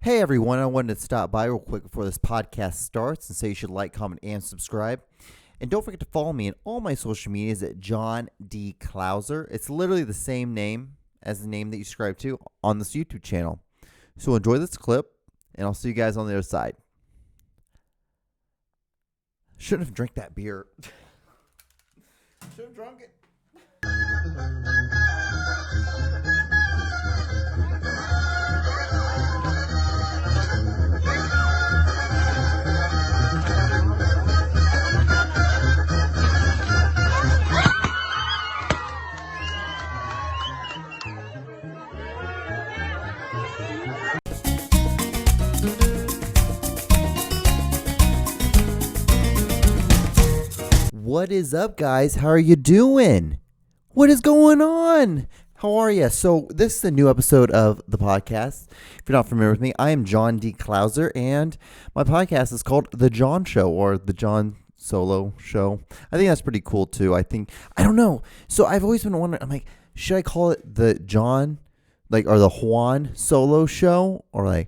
Hey everyone, I wanted to stop by real quick before this podcast starts and say you should like, comment, and subscribe. And don't forget to follow me on all my social medias at John D. Clouser. It's literally the same name as the name that you subscribe to on this YouTube channel. So enjoy this clip, and I'll see you guys on the other side. Shouldn't have drank that beer. Should have drunk it. What is up, guys? How are you doing? What is going on? How are you? So this is a new episode of the podcast. If you're not familiar with me, I am John D. Clouser, and my podcast is called The John Show, or The John Solo Show. I think that's pretty cool too. I don't know. So I've always been wondering, I'm like, should I call it the John, or the Juan Solo Show, or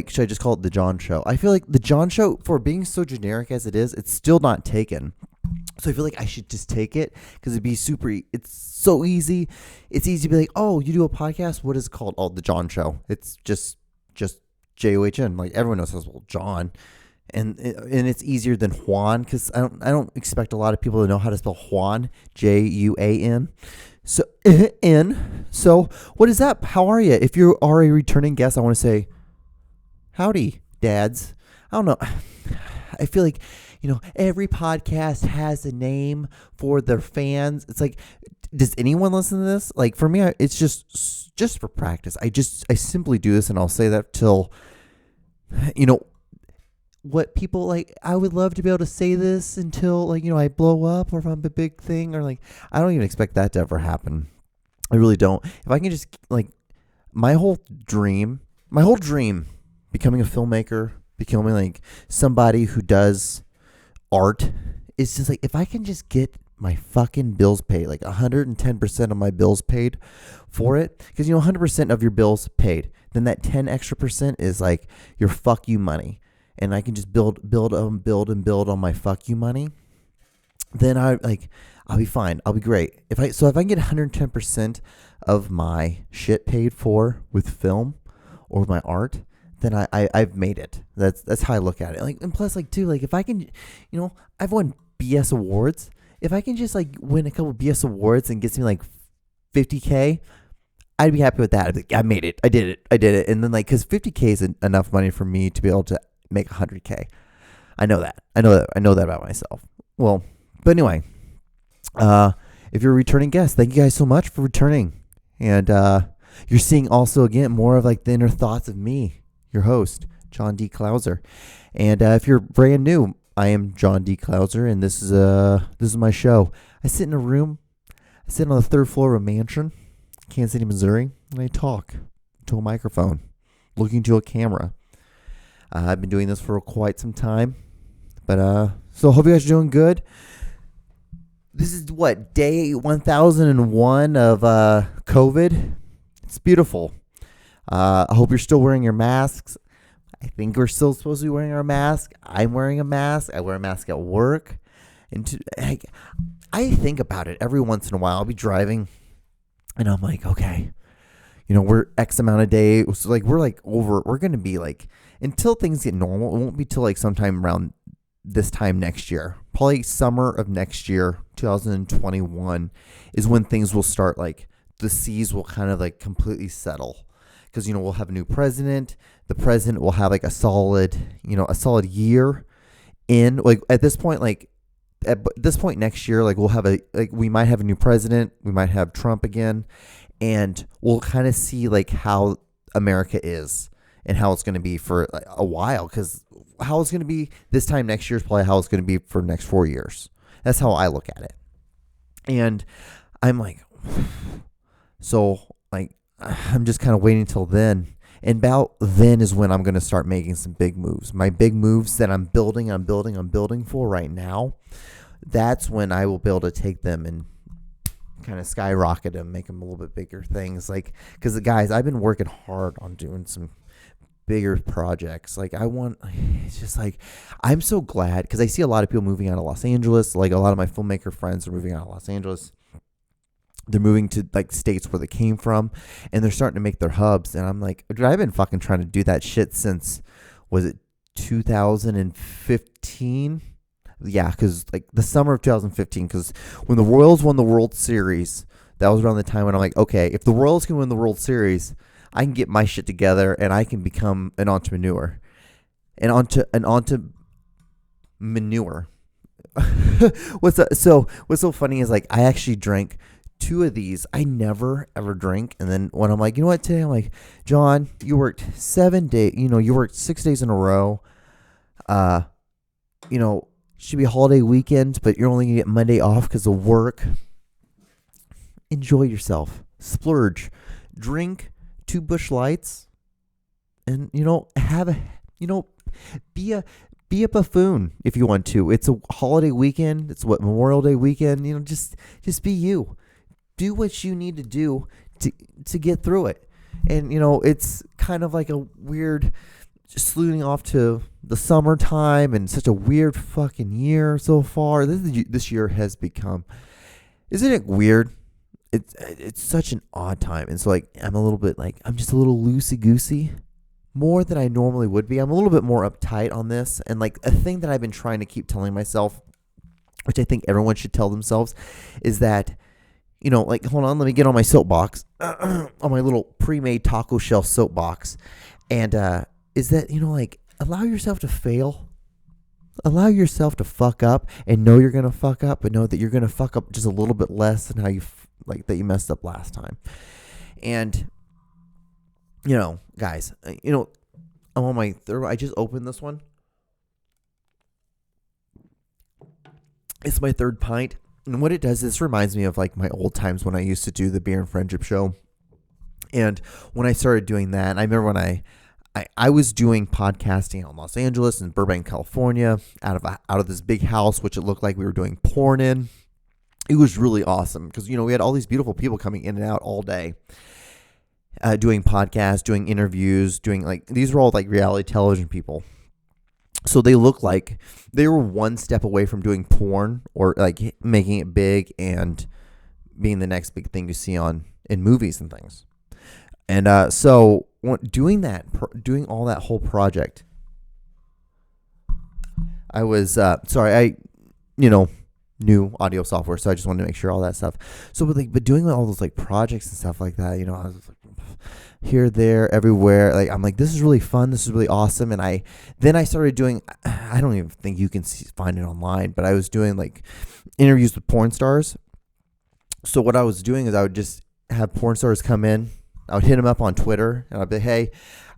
should I just call it The John Show? I feel like The John Show, for being so generic as it is, it's still not taken. So I feel like I should just take it because it's so easy. It's easy to be like, oh, you do a podcast? What is it called? Oh, The John Show. It's just John. Like, everyone knows well, John. And it's easier than Juan because I don't expect a lot of people to know how to spell Juan, Juan. So, So what is up? How are you? If you are a returning guest, I want to say, howdy, dads. I don't know. I feel like, every podcast has a name for their fans. It's like, does anyone listen to this? Like, for me, it's just for practice. I simply do this, and I'll say that till, what people like. I would love to be able to say this until, I blow up, or if I'm a big thing, or I don't even expect that to ever happen. I really don't. If I can just, my whole dream, becoming a filmmaker, becoming somebody who does art, is just if I can just get my fucking bills paid, 110% of my bills paid for it, because 100% of your bills paid, then that 10 extra percent is your fuck you money, and I can just build on my fuck you money, then I'll be fine. I'll be great. If I can get 110% of my shit paid for with film or with my art, then I've made it. That's how I look at it. And plus, if I can, I've won BS awards. If I can just win a couple BS awards and gets me $50K, I'd be happy with that. I'd be I made it. I did it. And then because $50K is enough money for me to be able to make $100K. I know that about myself. Well, but anyway, if you're a returning guest, thank you guys so much for returning. And you're seeing also again more of the inner thoughts of me, your host, John D. Clouser. And if you're brand new, I am John D. Clouser, and this is my show. I sit in a room. I sit on the third floor of a mansion, Kansas City, Missouri, and I talk to a microphone, looking to a camera. I've been doing this for quite some time, but so I hope you guys are doing good. This is day 1001 of COVID. It's beautiful. I hope you're still wearing your masks. I think we're still supposed to be wearing our mask. I'm wearing a mask. I wear a mask at work. And I think about it every once in a while. I'll be driving, and I'm like, okay, we're X amount of days. So we're we're going to be until things get normal. It won't be till sometime around this time next year. Probably summer of next year, 2021, is when things will start, the seas will kind of completely settle. Because, we'll have a new president. The president will have a solid year in, at this point, at this point next year, we'll have we might have a new president. We might have Trump again. And we'll kind of see how America is and how it's going to be for a while. Because how it's going to be this time next year is probably how it's going to be for the next 4 years. That's how I look at it. And I'm I'm just kind of waiting till then. And about then is when I'm going to start making some big moves. My big moves that I'm building for right now, that's when I will be able to take them and kind of skyrocket them, make them a little bit bigger things. Because, guys, I've been working hard on doing some bigger projects. Like it's just like, I'm so glad because I see a lot of people moving out of Los Angeles. Like a lot of my filmmaker friends are moving out of Los Angeles. They're moving to like states where they came from, and they're starting to make their hubs. And I'm like, dude, I've been fucking trying to do that shit since, was it 2015? Yeah, because like the summer of 2015, because when the Royals won the World Series, that was around the time when I'm like, okay, if the Royals can win the World Series, I can get my shit together and I can become an entrepreneur. And onto manure. What's so funny is like I actually drank 2 of these. I never ever drink, and then when I'm like, you know what, today I'm like, John, you worked 7 days. You worked 6 days in a row. Should be a holiday weekend, but you're only gonna get Monday off because of work. Enjoy yourself, splurge, drink 2 Busch Lights, and be a buffoon if you want to. It's a holiday weekend. It's Memorial Day weekend. Just be you. Do what you need to do to get through it. And it's kind of like a weird slewing off to the summertime and such a weird fucking year so far. This year has become, isn't it weird? It's such an odd time. And so like I'm just a little loosey goosey. More than I normally would be. I'm a little bit more uptight on this. And like a thing that I've been trying to keep telling myself, which I think everyone should tell themselves, is that, like, hold on, let me get on my soapbox, on my little pre-made taco shell soapbox. And is that, like, allow yourself to fail. Allow yourself to fuck up and know you're going to fuck up, but know that you're going to fuck up just a little bit less than how that you messed up last time. And guys, I'm on my third. I just opened this one. It's my 3rd pint. And what it does, this reminds me of like my old times when I used to do the Beer and Friendship show. And when I started doing that, I remember when I was doing podcasting out in Los Angeles and Burbank, California, out of this big house, which it looked like we were doing porn in. It was really awesome because, we had all these beautiful people coming in and out all day. Doing podcasts, doing interviews, these were all like reality television people. So they looked like they were one step away from doing porn or like making it big and being the next big thing you see in movies and things. And so doing all that whole project, I was new audio software, so I just wanted to make sure all that stuff. So but doing all those like projects and stuff like that, I was like here, there, everywhere. Like I'm like, this is really fun. This is really awesome. And I started doing. I don't even think you can find it online, but I was doing like interviews with porn stars. So what I was doing is I would just have porn stars come in. I would hit them up on Twitter, and I'd be, hey,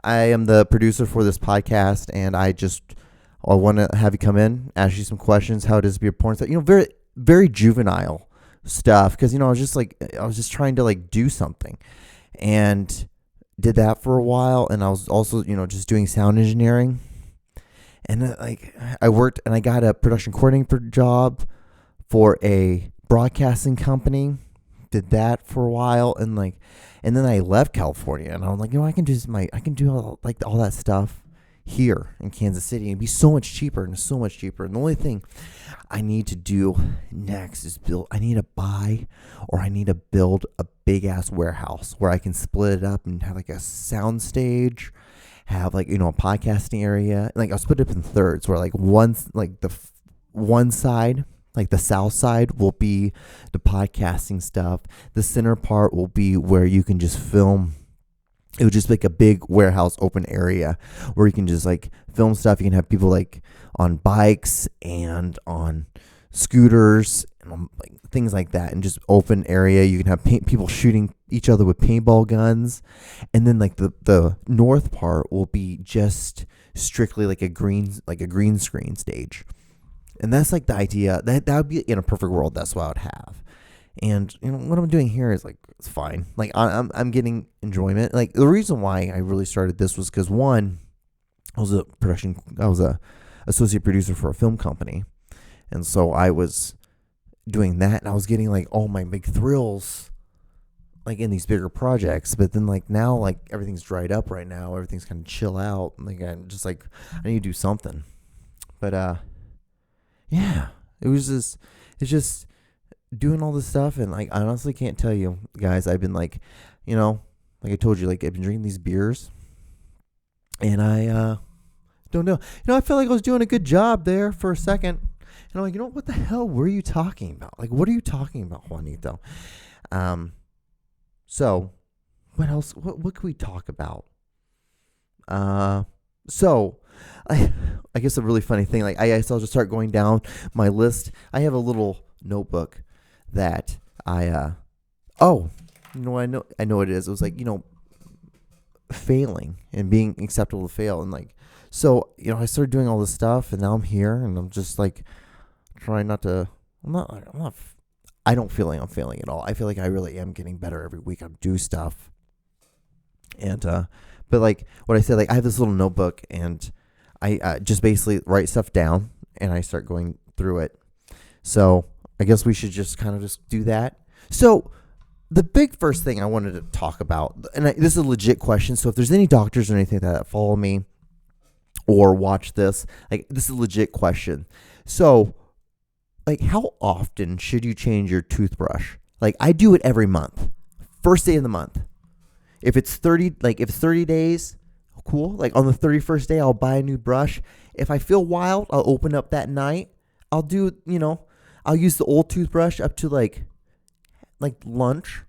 I am the producer for this podcast, and I want to have you come in, ask you some questions. How it is to be a porn star? Very, very juvenile stuff. Because I was just trying to like do something, and did that for a while. And I was also just doing sound engineering, and I worked, and I got a production coordinating job for a broadcasting company. Did that for a while, and then I left California, and I was like, I can do all that stuff here in Kansas City, and it'd be so much cheaper. And the only thing I need to do next is I need to buy or I need to build a big ass warehouse where I can split it up and have like a sound stage, have a podcasting area. Like I'll split it up in thirds where the one side, like the south side, will be the podcasting stuff. The center part will be where you can just film. It would just be like a big warehouse open area where you can just like film stuff. You can have people like on bikes and on scooters and things like that, and just open area. You can have people shooting each other with paintball guns. And then like the north part will be just strictly like a green screen stage. And that's like the idea. That would be, in a perfect world, that's what I would have. And what I'm doing here is like, it's fine. Like I'm getting enjoyment. Like the reason why I really started this was because one, I was a associate producer for a film company, and so I was doing that, and I was getting like all my big thrills like in these bigger projects, but then like now, like everything's dried up right now. Everything's kind of chill out. Like I'm just like, I need to do something. But yeah, it's just doing all this stuff. And like, I honestly can't tell you guys, I've been like, like I told you, like I've been drinking these beers and I don't know. I felt like I was doing a good job there for a second. And I'm like, what the hell were you talking about? Like, what are you talking about, Juanito? So what else? What can we talk about? So I guess a really funny thing, like I'll just start going down my list. I have a little notebook that I I know what it is. It was like, failing and being acceptable to fail. And like, so, I started doing all this stuff and now I'm here and I'm just like trying not to, I don't feel like I'm failing at all. I feel like I really am getting better every week. I do stuff. And, but like what I said, like I have this little notebook and I just basically write stuff down and I start going through it. So I guess we should just kind of just do that. So the big first thing I wanted to talk about, and this is a legit question. So if there's any doctors or anything that follow me or watch this, like this is a legit question. So like how often should you change your toothbrush? Like I do it every month, first day of the month. If it's 30 days, cool. Like on the 31st day, I'll buy a new brush. If I feel wild, I'll open up that night. I'll do, I'll use the old toothbrush up to like lunch.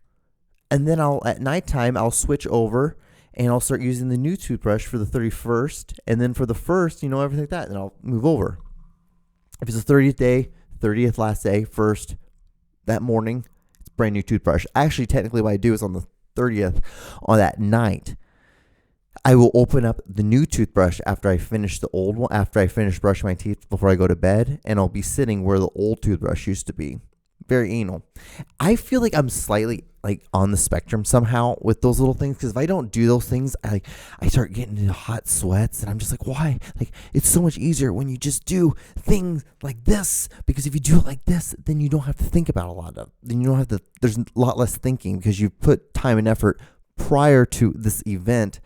And then at nighttime, I'll switch over and I'll start using the new toothbrush for the 31st. And then for the first, everything like that. And I'll move over. If it's the 30th day, 30th last day, first, that morning, it's brand new toothbrush. Actually, technically what I do is on the 30th, on that night, I will open up the new toothbrush after I finish the old one, after I finish brushing my teeth before I go to bed, and I'll be sitting where the old toothbrush used to be. Very anal. I feel like I'm slightly like on the spectrum somehow with those little things, because if I don't do those things, I start getting into hot sweats, and I'm just like, why? Like it's so much easier when you just do things like this, because if you do it like this, then you don't have to think about a lot of. Then you don't have to. There's a lot less thinking because you put time and effort prior to this event,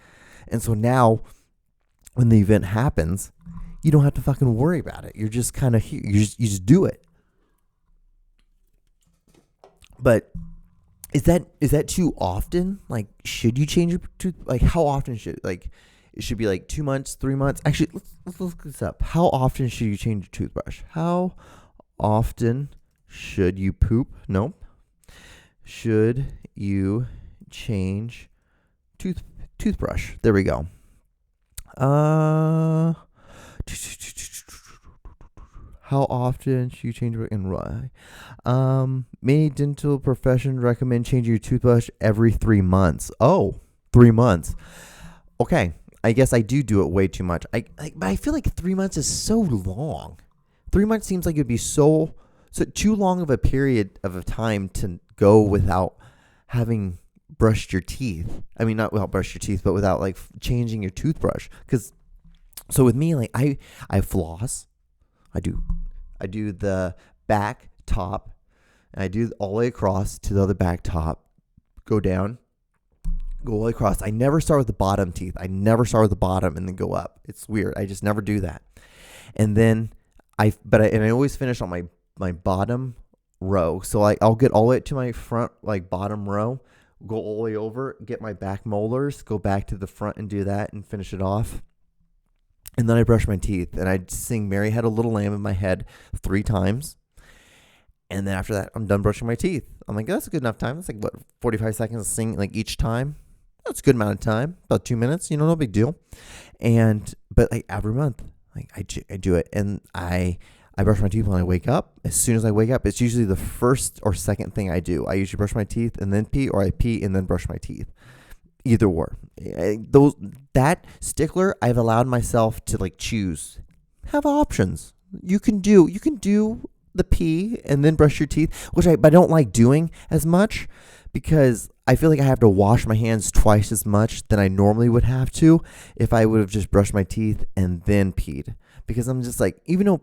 and so now when the event happens, you don't have to fucking worry about it. You're just kind of here. You just do it. But is that too often? Like, should you change your tooth? Like, how often should, like, it should be like 2 months, 3 months? Actually, let's look this up. How often should you change your toothbrush? How often should you poop? Nope. Should you change toothbrush? There we go. How often should you change and why? Many dental professions recommend changing your toothbrush every 3 months. Oh, 3 months. Okay, I guess I do it way too much. But I feel like 3 months is so long. 3 months seems like it'd be so too long of a period of a time to go without having brushed your teeth. I mean, not without brush your teeth, but without like changing your toothbrush. So with me, like I floss. I do the back top, and I do all the way across to the other back top, go down, go all the way across. I never start with the bottom teeth. I never start with the bottom and then go up. It's weird. I just never do that. And then I always finish on my bottom row. So I'll get all the way to my front, like bottom row, go all the way over, get my back molars, go back to the front and do that and finish it off. And then I brush my teeth, and I sing Mary Had a Little Lamb in my head 3 times. And then after that, I'm done brushing my teeth. I'm like, that's a good enough time. That's like, 45 seconds to sing like each time? That's a good amount of time, about 2 minutes, no big deal. But like every month, like I do it. And I brush my teeth when I wake up. As soon as I wake up, it's usually the first or second thing I do. I usually brush my teeth and then pee, or I pee and then brush my teeth. Either or. That stickler, I've allowed myself to like choose. Have options. You can do the pee and then brush your teeth, which I don't like doing as much, because I feel like I have to wash my hands twice as much than I normally would have to if I would have just brushed my teeth and then peed. Because I'm just like, even though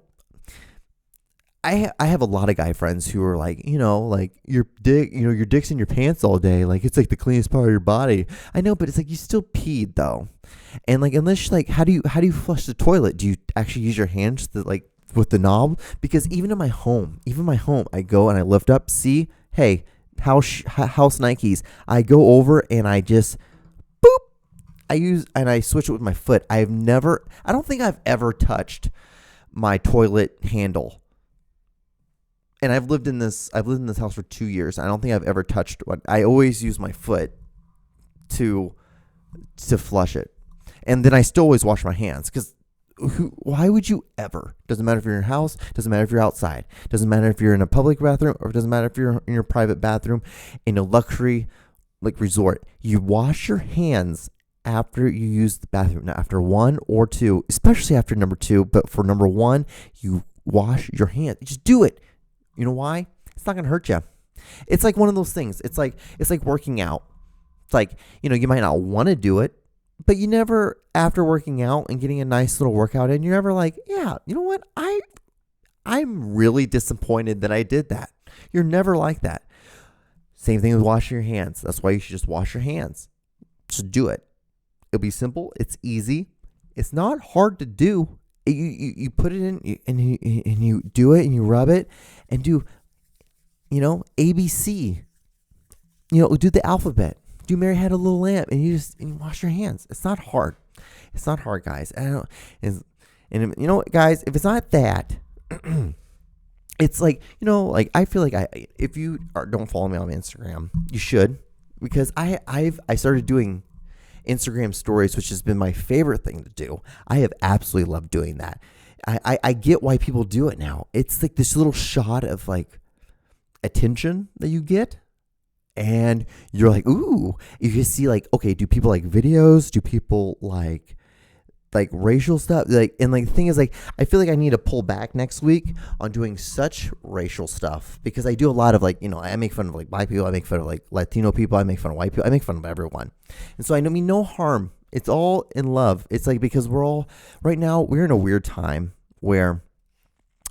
I have a lot of guy friends who are like, like your dick's in your pants all day. Like it's like the cleanest part of your body. I know, but it's like you still peed though. And like, unless like, how do you flush the toilet? Do you actually use your hands like with the knob? Because even my home, I go and I lift up, see, hey, house Nikes. I go over and I just boop. I switch it with my foot. I don't think I've ever touched my toilet handle. And I've lived in this house for 2 years. I don't think I've ever touched one. I always use my foot to flush it. And then I still always wash my hands, because why would you ever? Doesn't matter if you're in your house, doesn't matter if you're outside, doesn't matter if you're in a public bathroom, or it doesn't matter if you're in your private bathroom in a luxury like resort. You wash your hands after you use the bathroom. Now, after one or two, especially after number two, but for number one, you wash your hands. You just do it. You know why? It's not going to hurt you. It's like one of those things. It's like working out. It's like, you might not want to do it, but you never, after working out and getting a nice little workout in, you're never like, yeah, you know what? I'm really disappointed that I did that. You're never like that. Same thing with washing your hands. That's why you should just wash your hands. Just do it. It'll be simple. It's easy. It's not hard to do. You put it in and you do it and you rub it and do, ABC. Do the alphabet. Do Mary Had a Little Lamb, and you wash your hands. It's not hard. It's not hard, guys. And you know what, guys? If it's not that, it's like, I feel like if you don't follow me on Instagram, you should, because I started doing Instagram stories, which has been my favorite thing to do. I have absolutely loved doing that. I get why people do it now. It's like this little shot of like attention that you get. And you're like, ooh, you can see like, okay, do people like videos? Do people like racial stuff? And the thing is, like, I feel like I need to pull back next week on doing such racial stuff, because I do a lot of I make fun of like black people. I make fun of like Latino people. I make fun of white people. I make fun of everyone. And so I mean no harm. It's all in love. It's like, because we're in a weird time where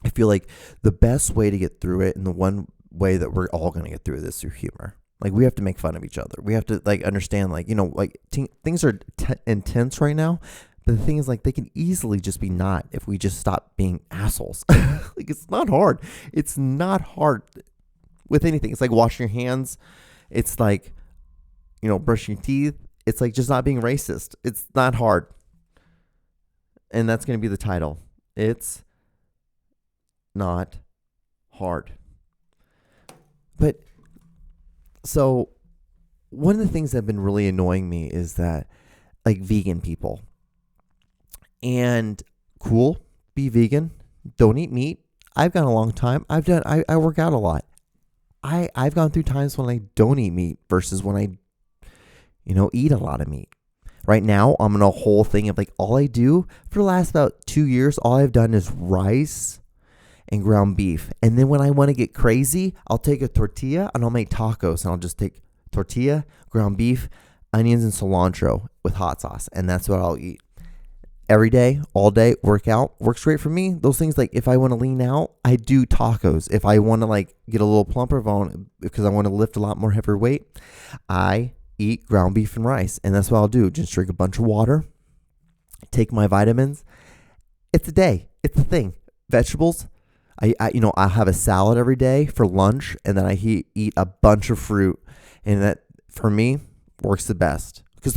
I feel like the best way to get through it, and the one way that we're all going to get through this, through humor. Like, we have to make fun of each other. We have to understand things are intense right now. But the thing is, they can easily just be not, if we just stop being assholes. It's not hard. It's not hard with anything. It's like washing your hands. It's like, brushing your teeth. It's like just not being racist. It's not hard. And that's going to be the title. It's not hard. But so one of the things that have been really annoying me is that vegan people, and cool, be vegan, don't eat meat. I've gone a long time. I work out a lot. I've gone through times when I don't eat meat versus when I, eat a lot of meat. Right now, I'm in a whole thing of all I do for the last about 2 years, all I've done is rice and ground beef. And then when I want to get crazy, I'll take a tortilla and I'll make tacos. And I'll just take tortilla, ground beef, onions, and cilantro with hot sauce. And that's what I'll eat. Every day, all day, workout works great for me. Those things, if I want to lean out, I do tacos. If I want to get a little plumper, because I want to lift a lot more heavier weight, I eat ground beef and rice. And that's what I'll do. Just drink a bunch of water, take my vitamins. It's a day. It's a thing. Vegetables. I'll have a salad every day for lunch, and then I eat a bunch of fruit, and that for me works the best. Because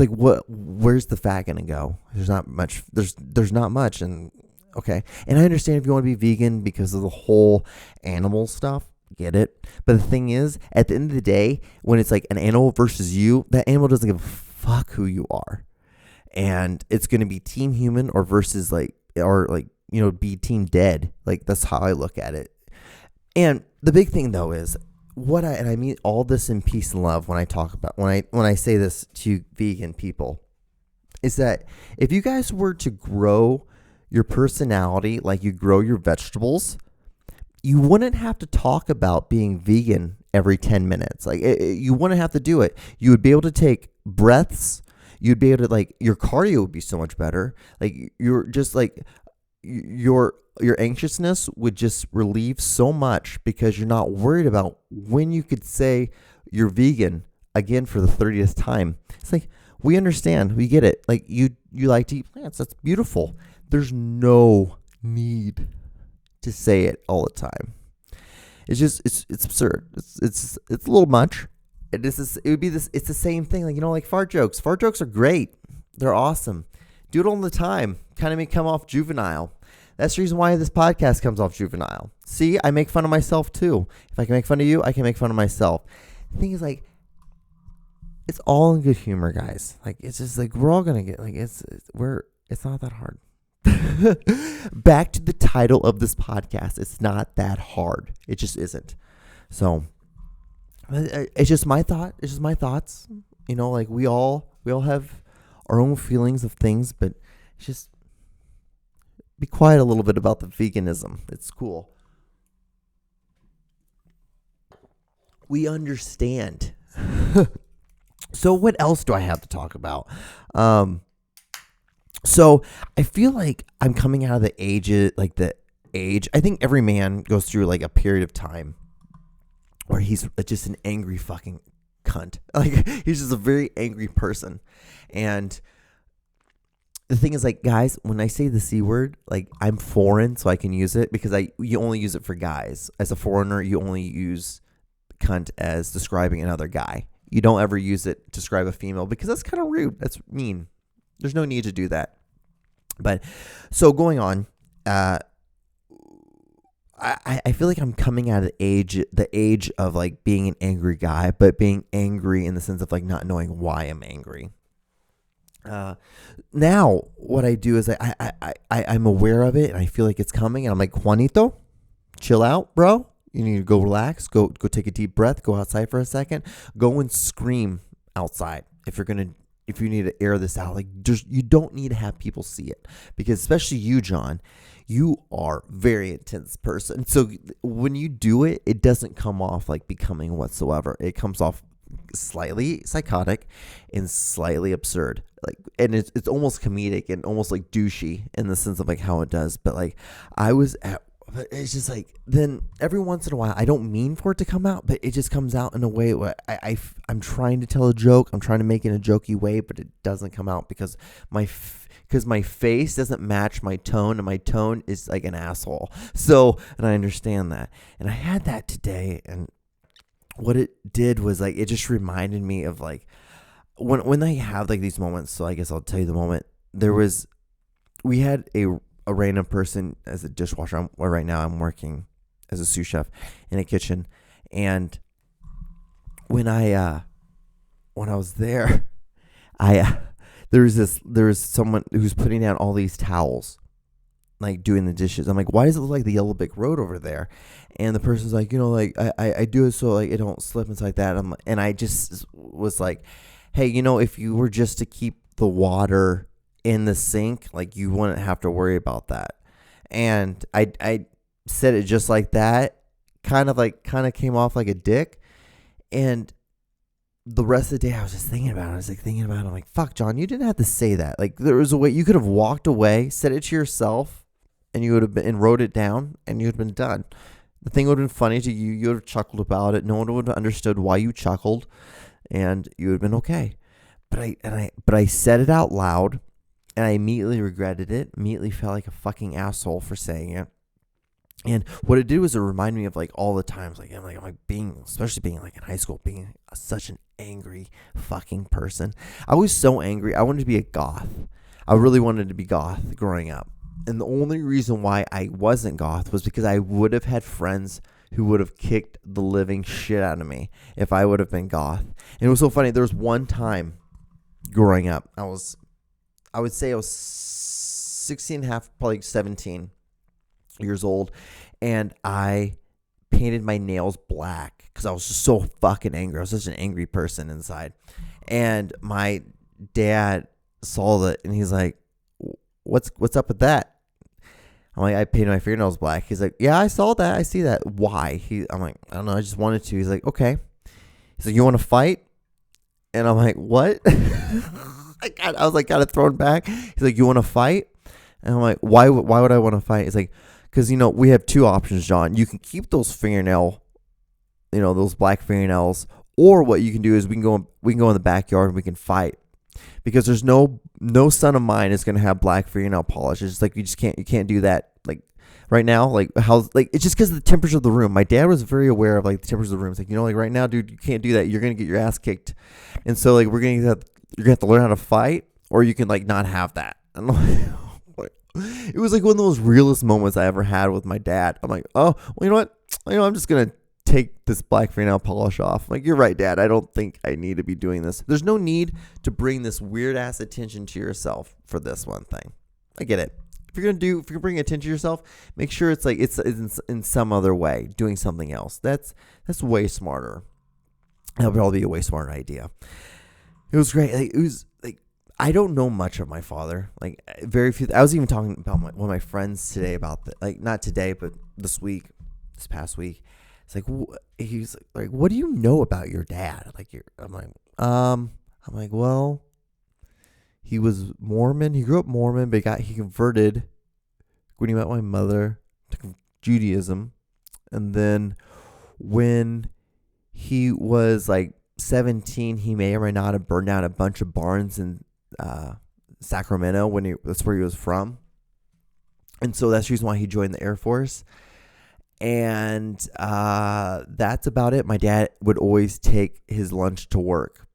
where's the fat gonna go? There's not much. There's not much, and okay. And I understand if you want to be vegan because of the whole animal stuff, get it. But the thing is, at the end of the day, when it's like an animal versus you, that animal doesn't give a fuck who you are, and it's gonna be team human or versus be team dead. That's how I look at it. And the big thing though is I mean all this in peace and love when I talk about, when I say this to vegan people, is that if you guys were to grow your personality like you grow your vegetables, you wouldn't have to talk about being vegan every 10 minutes. You wouldn't have to do it. You would be able to take breaths. You'd be able to your cardio would be so much better. You're just your anxiousness would just relieve so much because you're not worried about when you could say you're vegan again for the 30th time. It's like, we understand, we get it. Like you like to eat plants. That's beautiful. There's no need to say it all the time. It's just it's absurd. It's a little much. It would be this. It's the same thing. Like, like fart jokes. Fart jokes are great. They're awesome. Do it all the time. Kind of may come off juvenile. That's the reason why this podcast comes off juvenile. See, I make fun of myself too. If I can make fun of you, I can make fun of myself. The thing is, like, it's all in good humor, guys. Like, it's just like we're all gonna get like it's not that hard. Back to the title of this podcast. It's not that hard. It just isn't. So it's just my thought. It's just my thoughts. Like we all have our own feelings of things, but it's just be quiet a little bit about the veganism. It's cool. We understand. So what else do I have to talk about? So I feel like I'm coming out of the age. I think every man goes through like a period of time where he's just an angry fucking cunt. Like, he's just a very angry person. And the thing is, like, guys, when I say the C word, like, I'm foreign, so I can use it because you only use it for guys. As a foreigner, you only use cunt as describing another guy. You don't ever use it to describe a female because that's kind of rude. That's mean. There's no need to do that. But so going on, I feel like I'm coming out of the age of like being an angry guy, but being angry in the sense of like not knowing why I'm angry. Now what I do is I'm aware of it and I feel like it's coming and I'm like, Juanito, chill out, bro. You need to go relax, go take a deep breath, go outside for a second, go and scream outside if you need to air this out. Like, you don't need to have people see it because especially you, John, you are a very intense person. So when you do it, it doesn't come off like becoming whatsoever. It comes off slightly psychotic and slightly absurd. Like, and it's almost comedic and almost like douchey in the sense of like how it does. But like but it's just like, then every once in a while, I don't mean for it to come out, but it just comes out in a way where I'm trying to tell a joke. I'm trying to make it in a jokey way, but it doesn't come out because my face doesn't match my tone, and my tone is like an asshole. So, and I understand that. And I had that today, and what it did was like, it just reminded me of like, when I have like these moments, so I guess I'll tell you the moment. We had a random person as a dishwasher. Right now I'm working as a sous chef in a kitchen, and when I was there, there was someone who's putting down all these towels, like doing the dishes. I'm like, why does it look like the Yellow Brick Road over there? And the person's like, like I do it so like it don't slip and stuff like that. And I just was like, hey, if you were just to keep the water in the sink, like, you wouldn't have to worry about that. And I said it just like that, kind of came off like a dick. And the rest of the day I was just thinking about it. I'm like, fuck, John, you didn't have to say that. Like, there was a way you could have walked away, said it to yourself, and you would have been, and wrote it down, and you would have been done. The thing would have been funny to you. You would have chuckled about it. No one would have understood why you chuckled, and you would have been okay. But I said it out loud. And I immediately regretted it, immediately felt like a fucking asshole for saying it. And what it did was it reminded me of like all the times, like I'm especially being like in high school, being such an angry fucking person. I was so angry. I wanted to be a goth. I really wanted to be goth growing up. And the only reason why I wasn't goth was because I would have had friends who would have kicked the living shit out of me if I would have been goth. And it was so funny. There was one time growing up, I would say I was 16 and a half, probably 17 years old, and I painted my nails black because I was just so fucking angry. I was such an angry person inside. And my dad saw that, and he's like, what's up with that? I'm like, I painted my fingernails black. He's like, yeah, I saw that. I see that. Why? I'm like, I don't know. I just wanted to. He's like, okay. He's like, you want to fight? And I'm like, what? I was like kind of thrown back. He's like, you want to fight? And I'm like, why would I want to fight? It's like, because, we have two options, John. You can keep those those black fingernails, or what you can do is we can go in the backyard and we can fight. Because there's no son of mine is going to have black fingernail polish. It's just like, you can't do that. Like right now, like it's just because of the temperature of the room. My dad was very aware of like the temperature of the room. It's like, like right now, dude, you can't do that. You're going to get your ass kicked. And so like, you're going to have to learn how to fight, or you can like not have that. And it was like one of the most realest moments I ever had with my dad. I'm like, oh, well, you know what? I'm just going to take this black fingernail polish off. Like, you're right, Dad. I don't think I need to be doing this. There's no need to bring this weird ass attention to yourself for this one thing. I get it. If you're bringing attention to yourself, make sure it's like it's in some other way, doing something else. That's way smarter. That would probably be a way smarter idea. It was great. Like, it was like, I don't know much of my father. Like, very few. I was even talking about one of my friends today about that. Like, not today, but this past week. It's like, he's like, what do you know about your dad? Like, I'm like, well, he was Mormon. He grew up Mormon, but he converted when he met my mother to Judaism. And then when he was like 17, he may or may not have burned down a bunch of barns in Sacramento that's where he was from. And so that's the reason why he joined the Air Force. And that's about it. My dad would always take his lunch to work.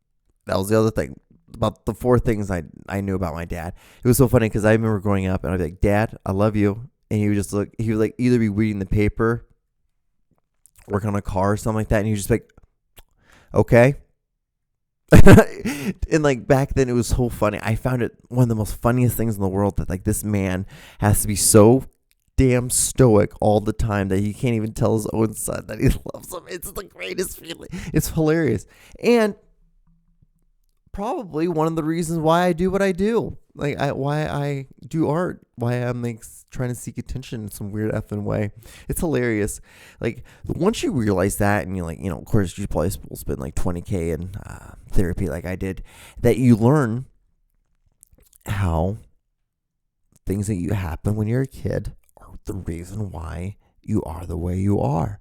That was the other thing. About the 4 things I knew about my dad. It was so funny because I remember growing up and I'd be like, Dad, I love you. And he would just look, he would like either be reading the paper, working on a car or something like that. And he would just be like, okay. And like back then it was so funny. I found it one of the most funniest things in the world that like this man has to be so damn stoic all the time that he can't even tell his own son that he loves him. It's the greatest feeling. It's hilarious. And probably one of the reasons why I do what I do. Like why I do art. Why I'm like trying to seek attention in some weird effing way. It's hilarious. Like once you realize that and you're like, of course you probably will spend like $20,000 in therapy like I did, that you learn how things that you happen when you're a kid the reason why you are the way you are.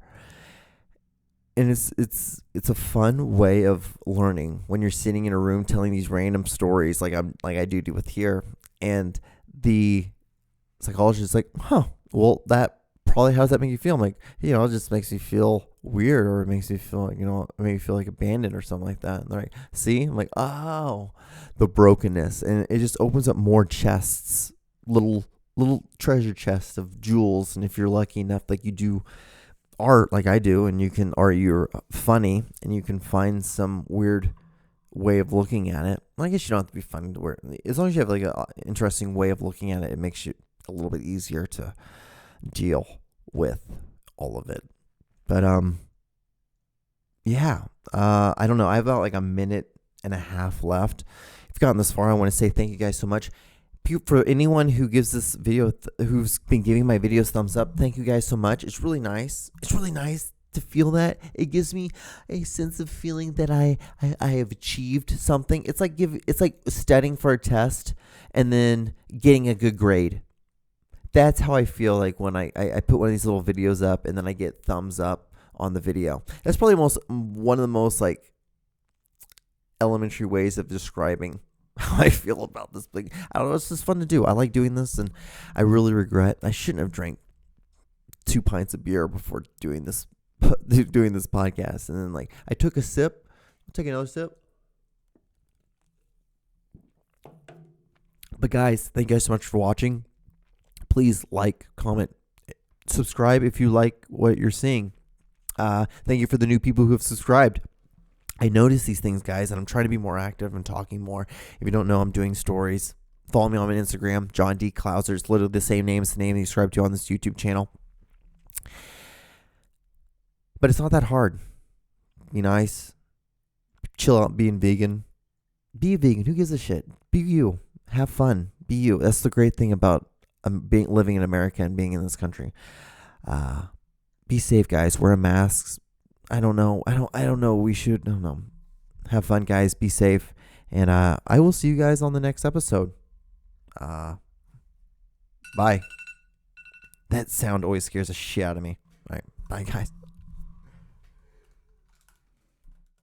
And it's a fun way of learning when you're sitting in a room telling these random stories like I do with here, and the psychologist is like, well, that probably, how does that make you feel? I'm like, it just makes me feel weird, or it makes me feel like, it makes me feel like abandoned or something like that. And they're like, see? I'm like, oh, the brokenness. And it just opens up more chests, little treasure chests of jewels. And if you're lucky enough, like you do art like I do, and you're funny and you can find some weird way of looking at it. Well, I guess you don't have to be funny to wear it. As long as you have like an interesting way of looking at it, it makes you a little bit easier to deal with all of it. But I don't know. I have about like a minute and a half left. If you've gotten this far, I want to say thank you guys so much. For anyone who gives this video, who's been giving my videos thumbs up, thank you guys so much. It's really nice. It's really nice to feel that. It gives me a sense of feeling that I have achieved something. It's like studying for a test and then getting a good grade. That's how I feel like when I put one of these little videos up and then I get thumbs up on the video. That's probably one of the most like elementary ways of describing how I feel about this thing. I don't know. It's just fun to do. I like doing this, and I really regret I shouldn't have drank 2 pints of beer before doing this podcast. And then like I took a sip. I'll take another sip. But guys, thank you guys so much for watching. Please like, comment, subscribe if you like what you're seeing. Thank you for the new people who have subscribed. I notice these things, guys, and I'm trying to be more active and talking more. If you don't know, I'm doing stories. Follow me on my Instagram, John D. Clouser. It's literally the same name as the name that you subscribe to on this YouTube channel. But it's not that hard. Be nice. Chill out being vegan. Be a vegan. Who gives a shit? Be you. Have fun. Be you. That's the great thing about living in America and being in this country. Be safe, guys. Wear masks. I don't know. We should. I don't know. Have fun, guys. Be safe. And I will see you guys on the next episode. Bye. That sound always scares the shit out of me. All right. Bye, guys.